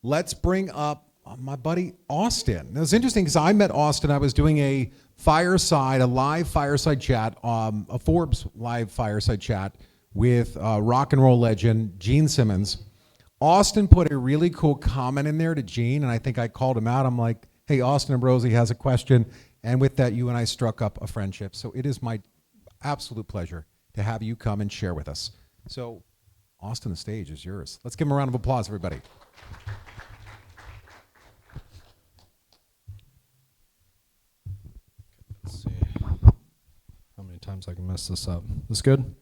let's bring up my buddy Austin. It was interesting because I met Austin. I was doing a live fireside chat, a Forbes live fireside chat with rock and roll legend Gene Simmons. Austin put a really cool comment in there to Gene, and I think I called him out. I'm like, hey, Austin Ambrozi has a question. And with that, you and I struck up a friendship. So it is my absolute pleasure to have you come and share with us. So, Austin, the stage is yours. Let's give him a round of applause, everybody. Let's see how many times I can mess this up. This good?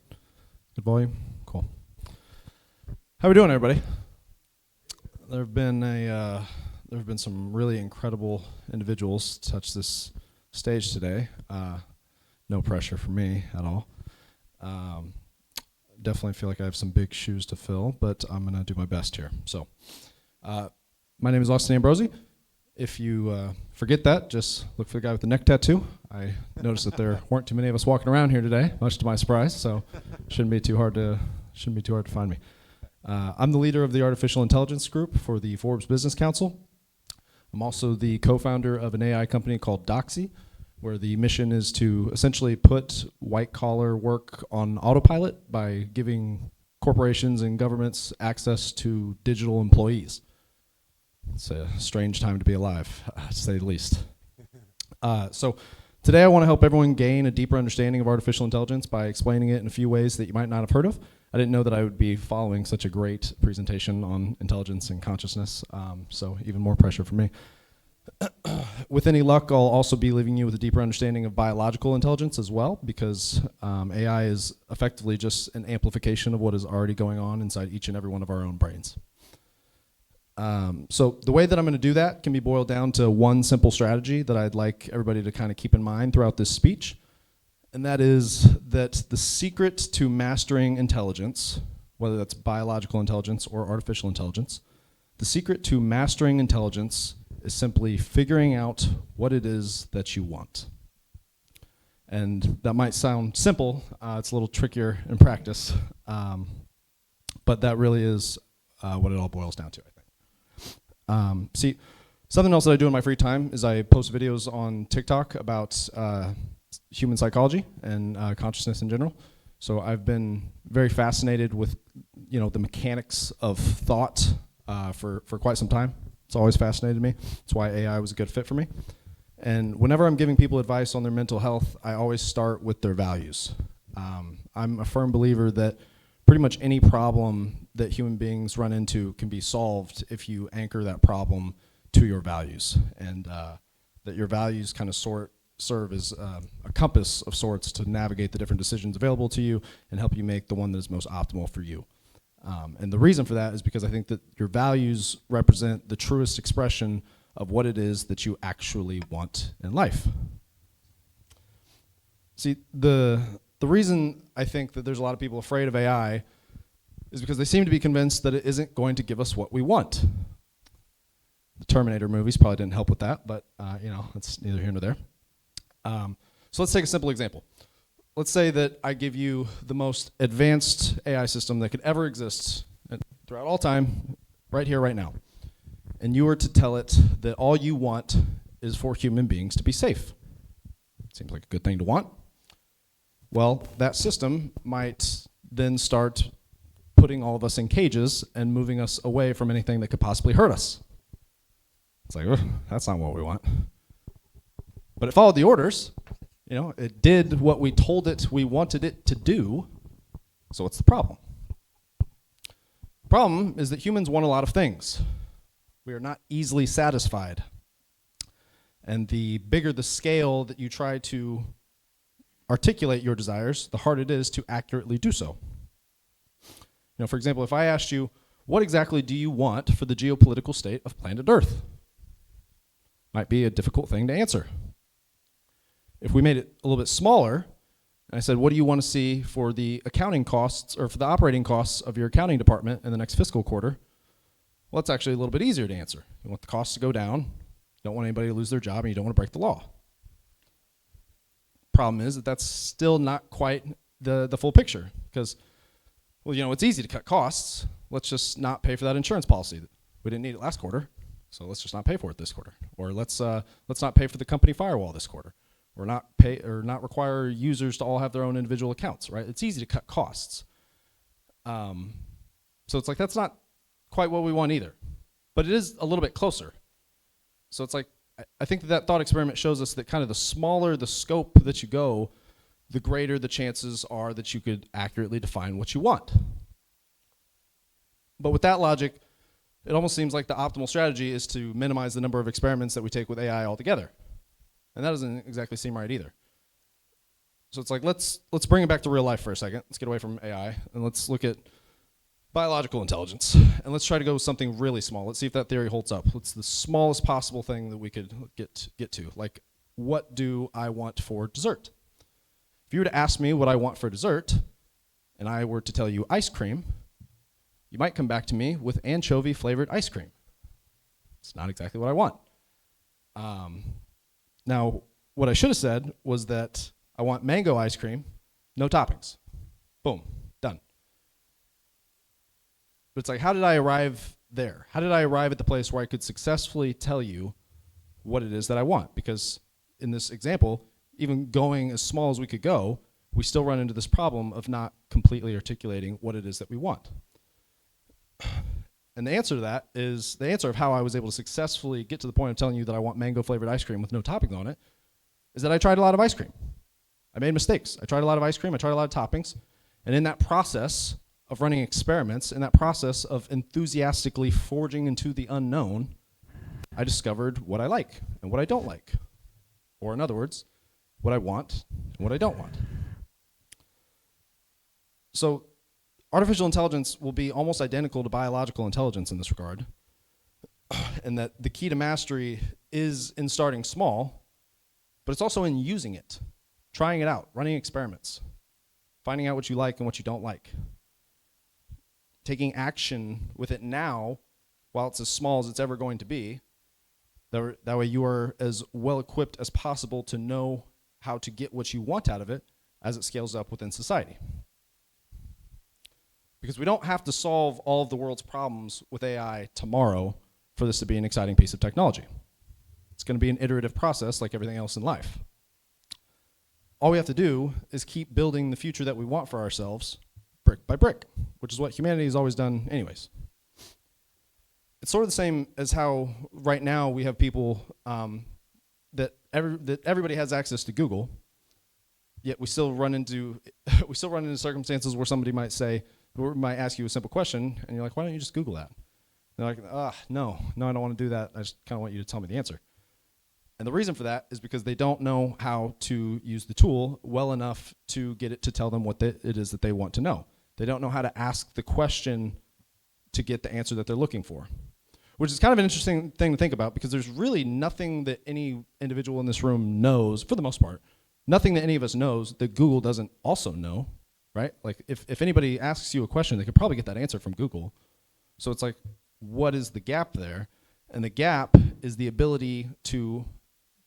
Good volume? Cool. How we doing, everybody? There have been some really incredible individuals touch this stage today. No pressure for me at all. Definitely feel like I have some big shoes to fill, but I'm going to do my best here. So, my name is Austin Ambrozi. If you forget that, just look for the guy with the neck tattoo. I noticed that there weren't too many of us walking around here today, much to my surprise. So, shouldn't be too hard to find me. I'm the leader of the artificial intelligence group for the Forbes Business Council. I'm also the co-founder of an AI company called Doxci, where the mission is to essentially put white-collar work on autopilot by giving corporations and governments access to digital employees. It's a strange time to be alive, to say the least. So today I want to help everyone gain a deeper understanding of artificial intelligence by explaining it in a few ways that you might not have heard of. I didn't know that I would be following such a great presentation on intelligence and consciousness, so even more pressure for me. With any luck, I'll also be leaving you with a deeper understanding of biological intelligence as well, because AI is effectively just an amplification of what is already going on inside each and every one of our own brains. So the way that I'm going to do that can be boiled down to one simple strategy that I'd like everybody to kind of keep in mind throughout this speech, and that is that the secret to mastering intelligence, whether that's biological intelligence or artificial intelligence, the secret to mastering intelligence is simply figuring out what it is that you want. And that might sound simple. It's a little trickier in practice. But that really is what it all boils down to, I think. See, something else that I do in my free time is I post videos on TikTok about human psychology and consciousness in general. So I've been very fascinated with, the mechanics of thought for quite some time. It's always fascinated me. That's why AI was a good fit for me. And whenever I'm giving people advice on their mental health, I always start with their values. I'm a firm believer that pretty much any problem that human beings run into can be solved if you anchor that problem to your values, and that your values kind of serve as a compass of sorts to navigate the different decisions available to you and help you make the one that is most optimal for you. And the reason for that is because I think that your values represent the truest expression of what it is that you actually want in life. See, the reason I think that there's a lot of people afraid of AI is because they seem to be convinced that it isn't going to give us what we want. The Terminator movies probably didn't help with that, but that's neither here nor there. So let's take a simple example. Let's say that I give you the most advanced AI system that could ever exist throughout all time, right here, right now. And you were to tell it that all you want is for human beings to be safe. Seems like a good thing to want. Well, that system might then start putting all of us in cages and moving us away from anything that could possibly hurt us. It's like, that's not what we want. But it followed the orders. It did what we told it we wanted it to do. So what's the problem? The problem is that humans want a lot of things. We are not easily satisfied. And the bigger the scale that you try to articulate your desires, the harder it is to accurately do so. For example, if I asked you, what exactly do you want for the geopolitical state of planet Earth? Might be a difficult thing to answer. If we made it a little bit smaller, and I said, what do you want to see for the accounting costs or for the operating costs of your accounting department in the next fiscal quarter? Well, it's actually a little bit easier to answer. You want the costs to go down, you don't want anybody to lose their job, and you don't want to break the law. Problem is that that's still not quite the full picture, because, it's easy to cut costs. Let's just not pay for that insurance policy, We didn't need it last quarter, so let's just not pay for it this quarter. Or let's not pay for the company firewall this quarter. Or not require users to all have their own individual accounts, right? It's easy to cut costs. So it's like that's not quite what we want either. But it is a little bit closer. So it's like, I think that thought experiment shows us that kind of the smaller the scope that you go, the greater the chances are that you could accurately define what you want. But with that logic, it almost seems like the optimal strategy is to minimize the number of experiments that we take with AI altogether. And that doesn't exactly seem right either. So it's like, let's bring it back to real life for a second. Let's get away from AI, and let's look at biological intelligence. And let's try to go with something really small. Let's see if that theory holds up. What's the smallest possible thing that we could get to? Like, what do I want for dessert? If you were to ask me what I want for dessert, and I were to tell you ice cream, you might come back to me with anchovy-flavored ice cream. It's not exactly what I want. Now, what I should have said was that I want mango ice cream, no toppings. Boom, done. But it's like, how did I arrive there? How did I arrive at the place where I could successfully tell you what it is that I want? Because in this example, even going as small as we could go, we still run into this problem of not completely articulating what it is that we want. And the answer to that is, the answer of how I was able to successfully get to the point of telling you that I want mango-flavored ice cream with no toppings on it, is that I tried a lot of ice cream. I made mistakes. I tried a lot of ice cream. I tried a lot of toppings. And in that process of running experiments, in that process of enthusiastically forging into the unknown, I discovered what I like and what I don't like. Or in other words, what I want and what I don't want. So artificial intelligence will be almost identical to biological intelligence in this regard, and that the key to mastery is in starting small, but it's also in using it, trying it out, running experiments, finding out what you like and what you don't like, taking action with it now while it's as small as it's ever going to be. That way you are as well equipped as possible to know how to get what you want out of it as it scales up within society. Because we don't have to solve all of the world's problems with AI tomorrow for this to be an exciting piece of technology. It's going to be an iterative process like everything else in life. All we have to do is keep building the future that we want for ourselves brick by brick, which is what humanity has always done anyways. It's sort of the same as how right now we have people that everybody has access to Google, yet we still run into circumstances where somebody might say, or might ask you a simple question, and you're like, why don't you just Google that? And they're like, no, I don't want to do that. I just kind of want you to tell me the answer. And the reason for that is because they don't know how to use the tool well enough to get it to tell them what it is that they want to know. They don't know how to ask the question to get the answer that they're looking for, which is kind of an interesting thing to think about, because there's really nothing that any individual in this room knows, for the most part, nothing that any of us knows that Google doesn't also know. Right? Like if anybody asks you a question, they could probably get that answer from Google. So it's like, what is the gap there? And the gap is the ability to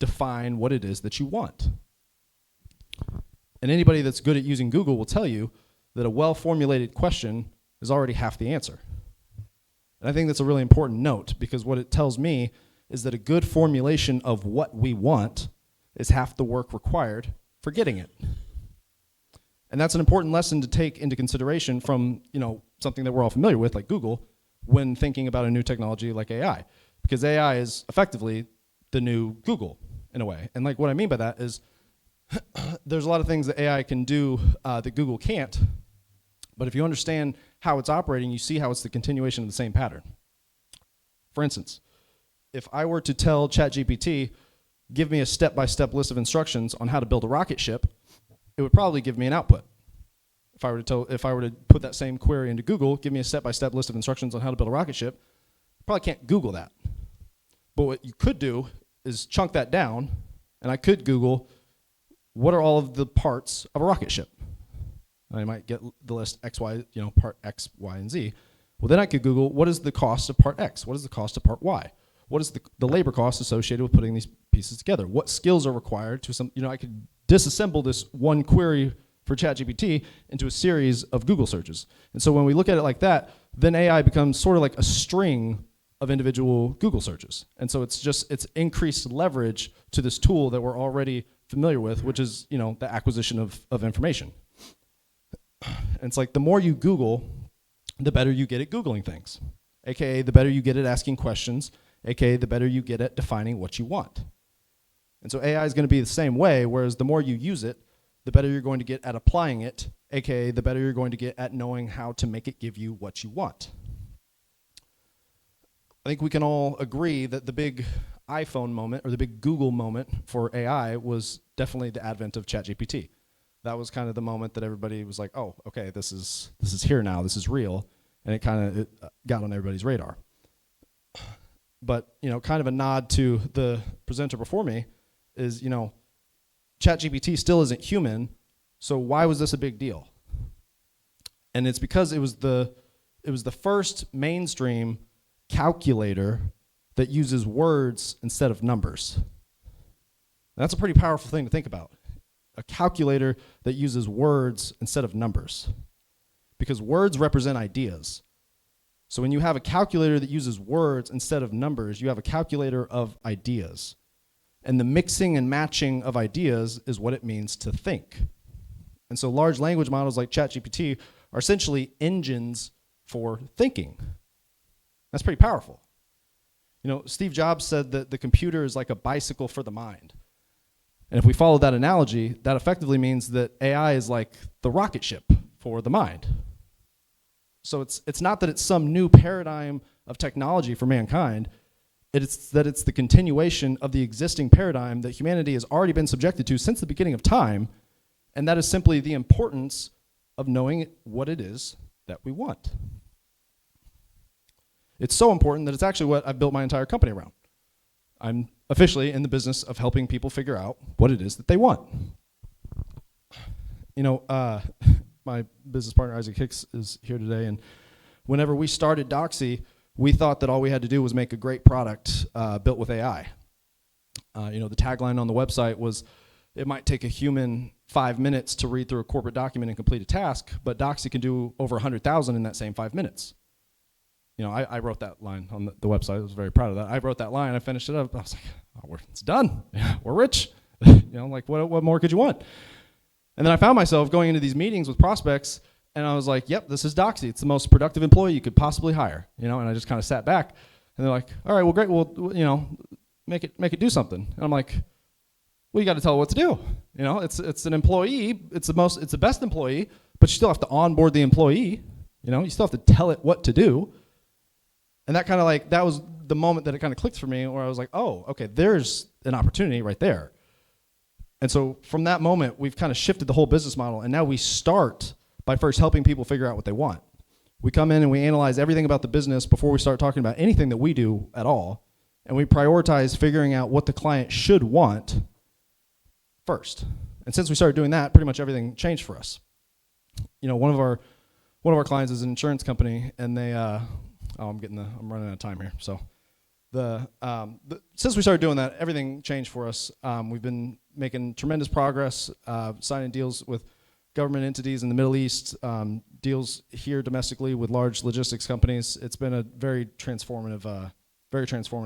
define what it is that you want. And anybody that's good at using Google will tell you that a well-formulated question is already half the answer. And I think that's a really important note, because what it tells me is that a good formulation of what we want is half the work required for getting it. And that's an important lesson to take into consideration from, something that we're all familiar with, like Google, when thinking about a new technology like AI. Because AI is effectively the new Google, in a way. And like what I mean by that is there's a lot of things that AI can do that Google can't. But if you understand how it's operating, you see how it's the continuation of the same pattern. For instance, if I were to tell ChatGPT, give me a step-by-step list of instructions on how to build a rocket ship, it would probably give me an output. If I were to put that same query into Google, give me a step-by-step list of instructions on how to build a rocket ship, I probably can't Google that. But what you could do is chunk that down, and I could Google, what are all of the parts of a rocket ship? And I might get the list X, Y, part X, Y, and Z. Well, then I could Google, what is the cost of part X? What is the cost of part Y? What is the labor cost associated with putting these pieces together? What skills are required to I could disassemble this one query for ChatGPT into a series of Google searches. And so when we look at it like that, then AI becomes sort of like a string of individual Google searches. And so it's increased leverage to this tool that we're already familiar with, which is, the acquisition of information. And it's like the more you Google, the better you get at Googling things, aka the better you get at asking questions, aka the better you get at defining what you want. And so AI is going to be the same way, whereas the more you use it, the better you're going to get at applying it, aka the better you're going to get at knowing how to make it give you what you want. I think we can all agree that the big iPhone moment or the big Google moment for AI was definitely the advent of ChatGPT. That was kind of the moment that everybody was like, oh, okay, this is here now, this is real, and it kind of got on everybody's radar. But, kind of a nod to the presenter before me is, ChatGPT still isn't human, so why was this a big deal? And it's because it was the first mainstream calculator that uses words instead of numbers. That's a pretty powerful thing to think about. A calculator that uses words instead of numbers. Because words represent ideas. So when you have a calculator that uses words instead of numbers, you have a calculator of ideas. And the mixing and matching of ideas is what it means to think. And so large language models like ChatGPT are essentially engines for thinking. That's pretty powerful. Steve Jobs said that the computer is like a bicycle for the mind. And if we follow that analogy, that effectively means that AI is like the rocket ship for the mind. So it's not that it's some new paradigm of technology for mankind. It's that it's the continuation of the existing paradigm that humanity has already been subjected to since the beginning of time, and that is simply the importance of knowing what it is that we want. It's so important that it's actually what I've built my entire company around. I'm officially in the business of helping people figure out what it is that they want. My business partner, Isaac Hicks, is here today, and whenever we started Doxci, we thought that all we had to do was make a great product built with AI. The tagline on the website was, it might take a human 5 minutes to read through a corporate document and complete a task, but Doxci can do over 100,000 in that same 5 minutes. I wrote that line on the website. I was very proud of that. I wrote that line. I finished it up. I was like, oh, it's done. We're rich. What more could you want? And then I found myself going into these meetings with prospects, and I was like, yep, this is Doxci. It's the most productive employee you could possibly hire. And I just kind of sat back, and they're like, all right, well, great. Well, make it do something. And I'm like, well, you got to tell it what to do. It's an employee. It's the best employee, but you still have to onboard the employee. You still have to tell it what to do. And that was the moment that it kind of clicked for me, where I was like, oh, okay, there's an opportunity right there. And so from that moment, we've kind of shifted the whole business model, and now we start by first helping people figure out what they want. We come in and we analyze everything about the business before we start talking about anything that we do at all, and we prioritize figuring out what the client should want first. And since we started doing that, pretty much everything changed for us. One of our clients is an insurance company, and they I'm running out of time here. So since we started doing that, everything changed for us. We've been making tremendous progress, signing deals with government entities in the Middle East, deals here domestically with large logistics companies. It's been a very transformative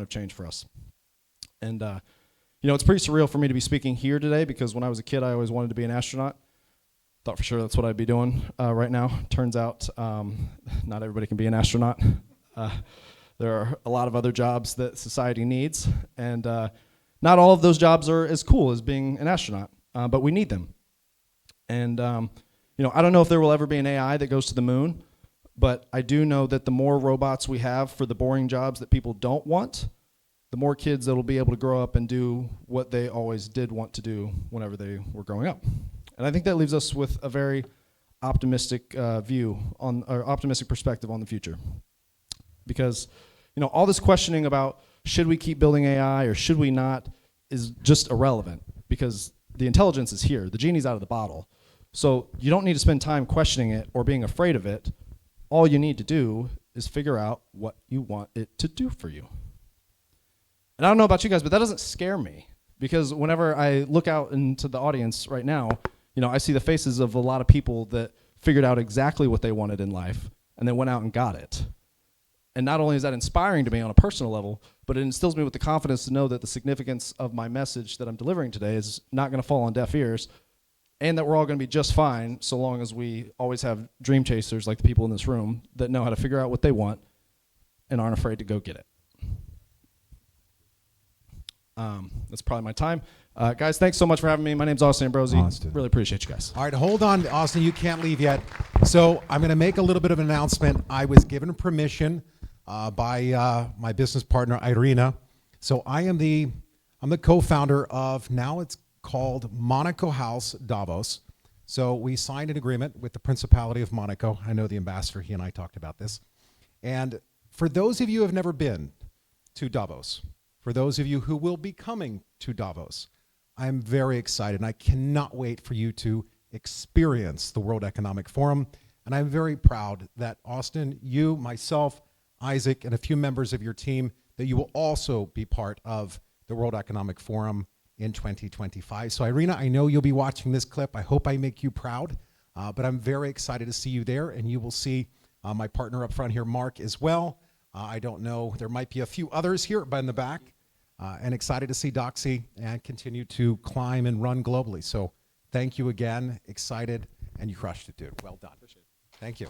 change for us. And it's pretty surreal for me to be speaking here today, because when I was a kid, I always wanted to be an astronaut. Thought for sure that's what I'd be doing right now. Turns out not everybody can be an astronaut. There are a lot of other jobs that society needs, and not all of those jobs are as cool as being an astronaut, but we need them. And I don't know if there will ever be an AI that goes to the moon, but I do know that the more robots we have for the boring jobs that people don't want, the more kids that will be able to grow up and do what they always did want to do whenever they were growing up. And I think that leaves us with a very optimistic optimistic perspective on the future. Because, all this questioning about should we keep building AI or should we not is just irrelevant, because the intelligence is here. The genie's out of the bottle. So you don't need to spend time questioning it or being afraid of it. All you need to do is figure out what you want it to do for you. And I don't know about you guys, but that doesn't scare me, because whenever I look out into the audience right now, I see the faces of a lot of people that figured out exactly what they wanted in life and then went out and got it. And not only is that inspiring to me on a personal level, but it instills me with the confidence to know that the significance of my message that I'm delivering today is not going to fall on deaf ears, and that we're all going to be just fine so long as we always have dream chasers like the people in this room that know how to figure out what they want and aren't afraid to go get it. That's probably my time. Guys, thanks so much for having me. My name's Austin Ambrozi. Austin. Really appreciate you guys. All right, hold on, Austin. You can't leave yet. So I'm going to make a little bit of an announcement. I was given permission by my business partner Irina. So I'm the co-founder of, now it's called Monaco House Davos. So we signed an agreement with the Principality of Monaco. I know the ambassador, he and I talked about this. And for those of you who have never been to Davos, for those of you who will be coming to Davos, I'm very excited, and I cannot wait for you to experience the World Economic Forum. And I'm very proud that Austin, you, myself, Isaac, and a few members of your team, that you will also be part of the World Economic Forum in 2025. So Irina, I know you'll be watching this clip. I hope I make you proud, but I'm very excited to see you there, and you will see my partner up front here, Mark, as well. I don't know, there might be a few others here, but in the back. And excited to see Doxci and continue to climb and run globally. So thank you again, excited, and you crushed it, dude. Well done. Appreciate it. Thank you.